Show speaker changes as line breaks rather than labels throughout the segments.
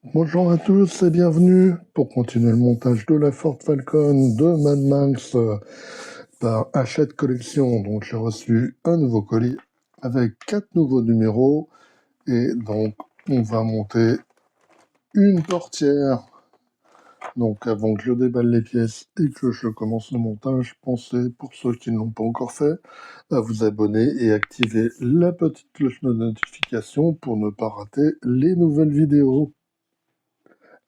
Bonjour à tous et bienvenue pour continuer le montage de la Ford Falcon de Mad Max par Hachette Collection. Donc j'ai reçu un nouveau colis avec 4 nouveaux numéros et donc on va monter une portière. Donc avant que je déballe les pièces et que je commence le montage, pensez, pour ceux qui ne l'ont pas encore fait, à vous abonner et activer la petite cloche de notification pour ne pas rater les nouvelles vidéos.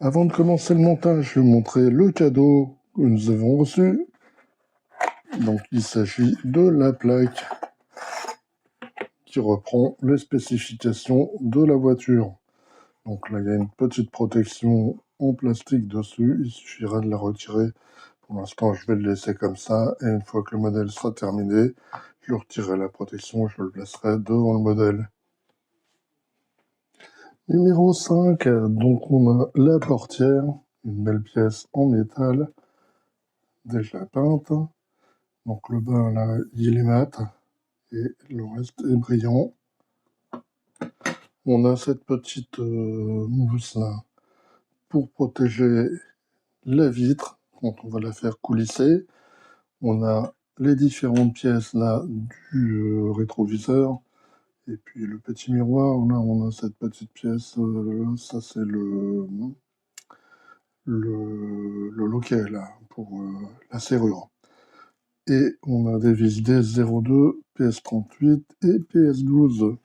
Avant de commencer le montage, je vais vous montrer le cadeau que nous avons reçu. Donc, il s'agit de la plaque qui reprend les spécifications de la voiture. Donc là, il y a une petite protection en plastique dessus. Il suffira de la retirer. Pour l'instant, je vais le laisser comme ça. Et une fois que le modèle sera terminé, je retirerai la protection et je le placerai devant le modèle. Numéro 5, donc on a la portière, une belle pièce en métal, déjà peinte. Donc le bas là, il est mat et le reste est brillant. On a cette petite mousse là pour protéger la vitre quand on va la faire coulisser. On a les différentes pièces là du rétroviseur et puis le petit miroir. Là on a cette petite pièce, ça c'est le loquet là pour la serrure. Et on a des vis DS02, PS38 et PS12.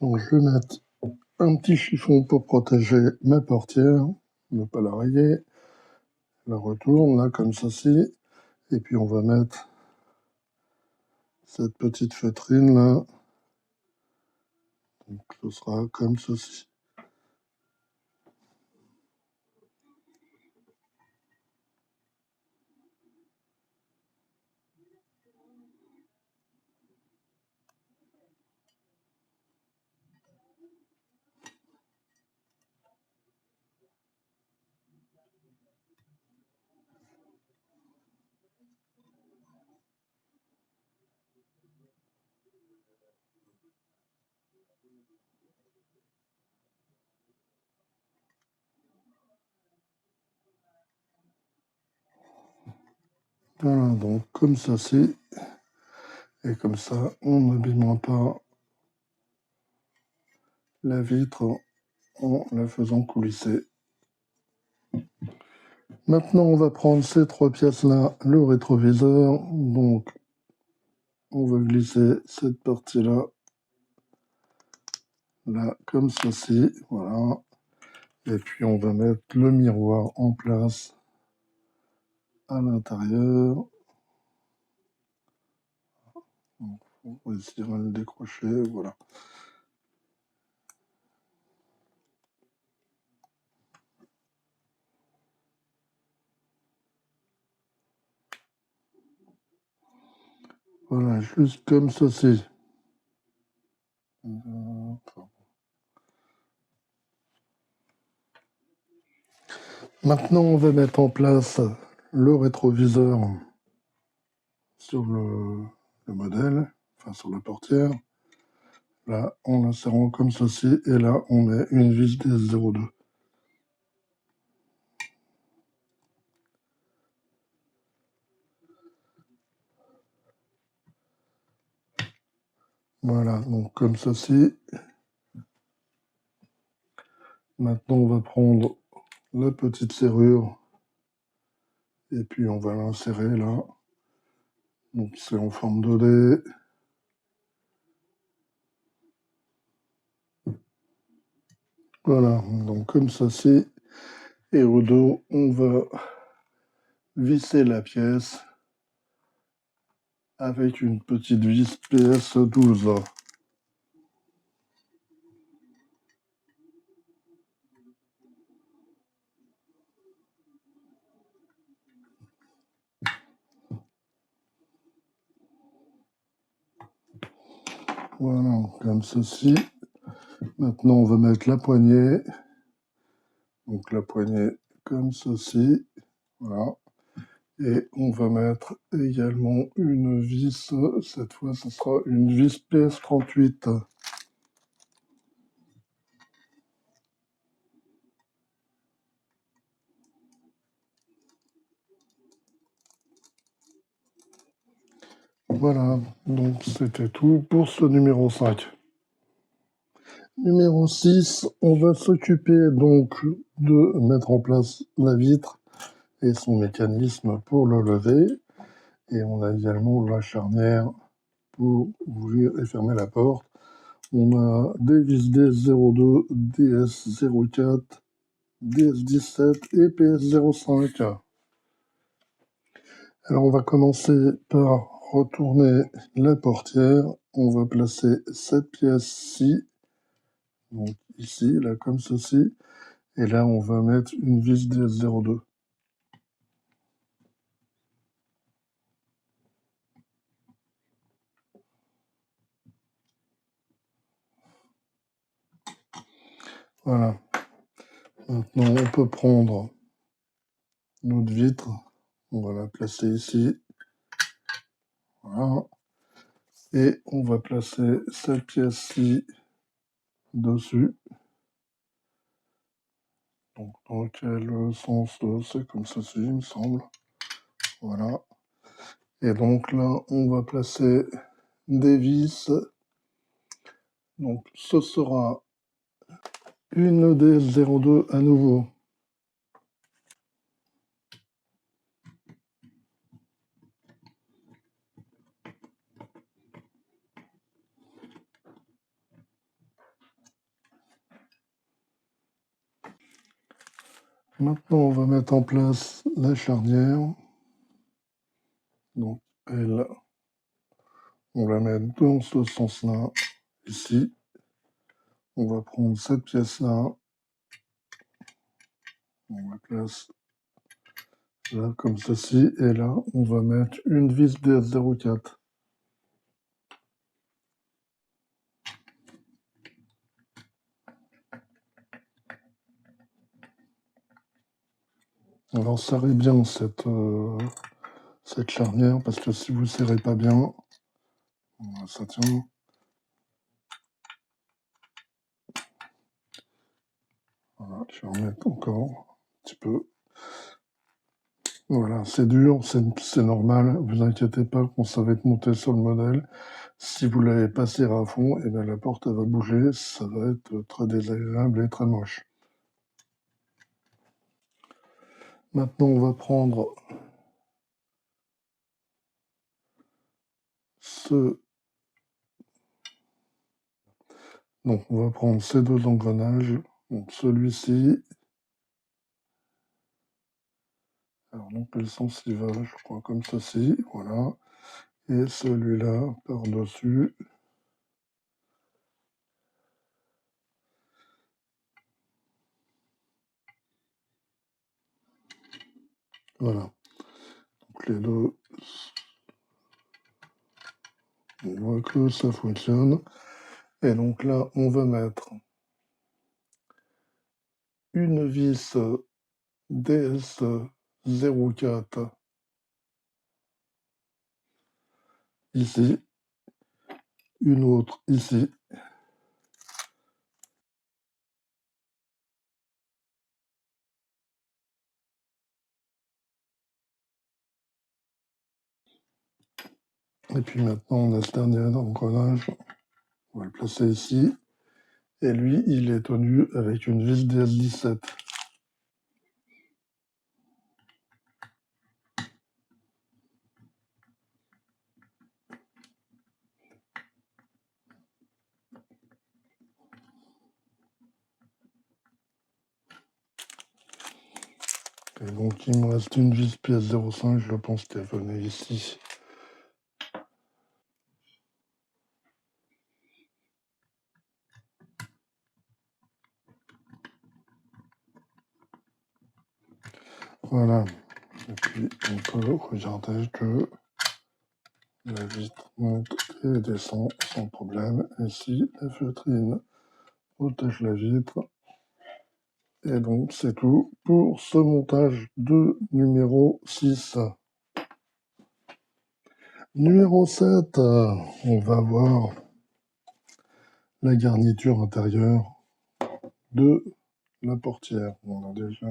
Donc je vais mettre un petit chiffon pour protéger ma portière, ne pas la rayer. La retourne là comme ceci. Et puis on va mettre cette petite feutrine là. Donc ce sera comme ceci. Voilà, donc comme ceci. Et comme ça, on n'abîmera pas la vitre en la faisant coulisser. Maintenant, on va prendre ces 3 pièces-là, le rétroviseur. Donc, on va glisser cette partie-là, là, comme ceci. Voilà. Et puis, on va mettre le miroir en place à l'intérieur. On va essayer de le décrocher. Voilà. Voilà, juste comme ceci. Maintenant, on va mettre en place le rétroviseur sur le modèle, enfin sur la portière. Là, en l'insérant comme ceci, et là, on met une vis DS02. Voilà, donc comme ceci. Maintenant, on va prendre la petite serrure et puis on va l'insérer là. Donc c'est en forme de dé. Voilà, donc comme ceci. Et au dos, on va visser la pièce avec une petite vis PS12. Voilà, comme ceci. Maintenant, on va mettre la poignée. Donc la poignée comme ceci. Voilà. Et on va mettre également une vis. Cette fois, ce sera une vis PS38. Voilà, donc c'était tout pour ce numéro 5. Numéro 6, on va s'occuper donc de mettre en place la vitre et son mécanisme pour le lever. Et on a également la charnière pour ouvrir et fermer la porte. On a des vis DS02, DS04, DS17 et PS05. Alors on va commencer par retourner la portière. On va placer cette pièce-ci, donc ici, là comme ceci. Et là on va mettre une vis DS02. Voilà. Maintenant on peut prendre notre vitre. On va la placer ici. Voilà. Et on va placer cette pièce-ci dessus. Donc dans quel sens c'est comme ceci, il me semble. Voilà. Et donc là, on va placer des vis. Donc ce sera une DS02 à nouveau. Maintenant, on va mettre en place la charnière. Donc elle, on la met dans ce sens-là, ici. On va prendre cette pièce-là. On la place là, comme ceci. Et là, on va mettre une vis DS04. Alors, serrez bien cette charnière, parce que si vous ne serrez pas bien, ça tient. Voilà, je vais en mettre encore un petit peu. Voilà, c'est dur, c'est normal, vous inquiétez pas quand ça va être monté sur le modèle. Si vous l'avez pas serré à fond, et bien la porte elle va bouger, ça va être très désagréable et très moche. Maintenant, on va prendre donc on va prendre ces deux engrenages, donc celui-ci. Alors dans quel sens il va, je crois comme ceci, voilà. Et celui-là par-dessus. Voilà. Donc les deux, on voit que ça fonctionne. Et donc là, on va mettre une vis DS04 ici, une autre ici. Et puis maintenant, on a ce dernier engrenage. On va le placer ici. Et lui, il est tenu avec une vis DS17. Et donc, il me reste une vis PS05, je pense qu'elle venait ici. Voilà. Et puis, on peut regarder que la vitre monte et descend sans problème. Ici, la feutrine protège la vitre. Et donc, c'est tout pour ce montage de numéro 6. Numéro 7, on va voir la garniture intérieure de la portière. On a déjà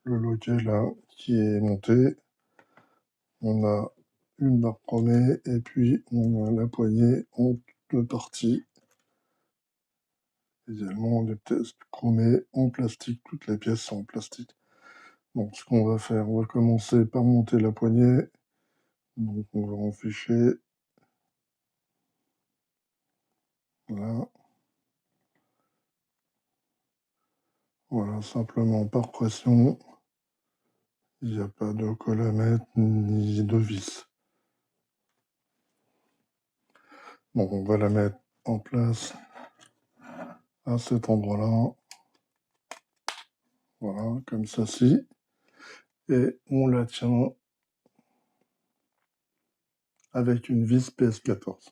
le loquet là qui est monté. On a une barre chromée, et puis on a la poignée en deux parties. Également des pièces chromées en plastique, toutes les pièces sont en plastique. Donc ce qu'on va faire, on va commencer par monter la poignée. Donc on va en ficher. Voilà. Voilà, simplement par pression. Il n'y a pas de colle à mettre ni de vis. Bon, on va la mettre en place à cet endroit-là. Voilà, comme ceci. Et on la tient avec une vis PS14.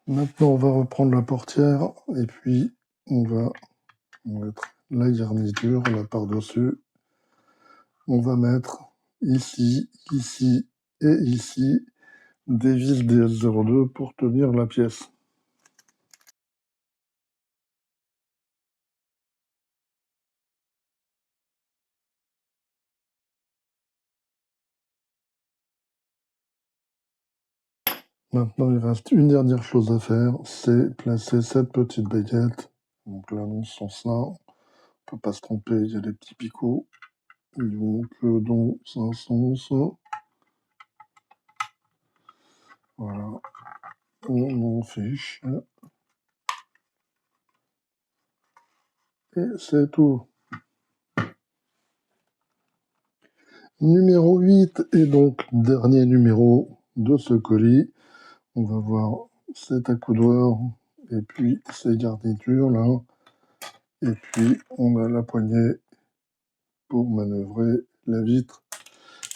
Maintenant, on va reprendre la portière et puis on va mettre la garniture là par-dessus. On va mettre ici, ici et ici des vis DS02 pour tenir la pièce. Maintenant, il reste une dernière chose à faire, c'est placer cette petite baguette. Donc là, dans ce sens-là, on peut pas se tromper, il y a des petits picots. Donc, dans un sens, voilà, on en fiche. Et c'est tout. Numéro 8 et donc dernier numéro de ce colis. On va voir cet accoudoir et puis ces garnitures là. Et puis on a la poignée pour manœuvrer la vitre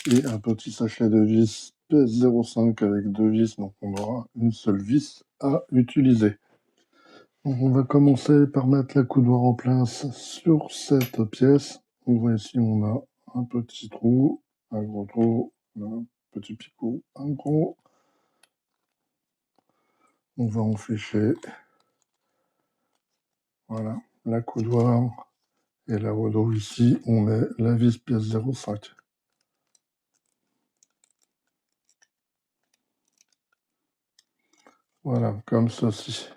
et un petit sachet de vis PS05 avec deux vis, donc on aura une seule vis à utiliser. Donc on va commencer par mettre l'accoudoir en place sur cette pièce. On voit ici on a un petit trou, un gros trou, un petit picot, un gros. On va en flécher. Voilà, l'accoudoir. Et là au dos ici, on met la vis pièce 05. Voilà, comme ceci.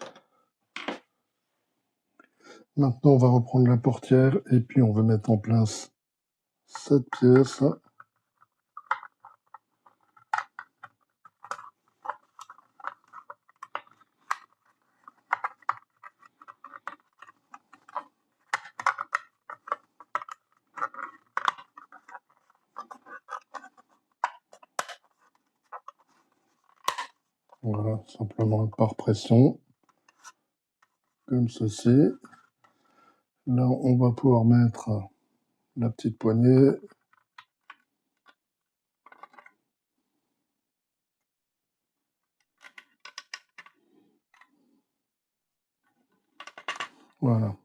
Maintenant, on va reprendre la portière et puis on va mettre en place cette pièce. Voilà, simplement par pression, comme ceci. Là, on va pouvoir mettre la petite poignée. Voilà.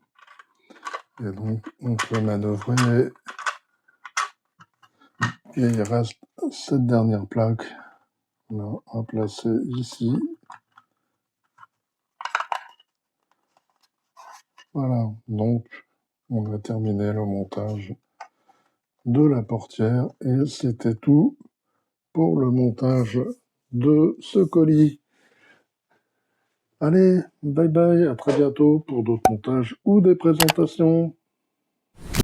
Et donc, on peut manœuvrer. Et il reste cette dernière plaque là, à placer ici. Voilà, donc on a terminé le montage de la portière et c'était tout pour le montage de ce colis. Allez, bye bye, à très bientôt pour d'autres montages ou des présentations.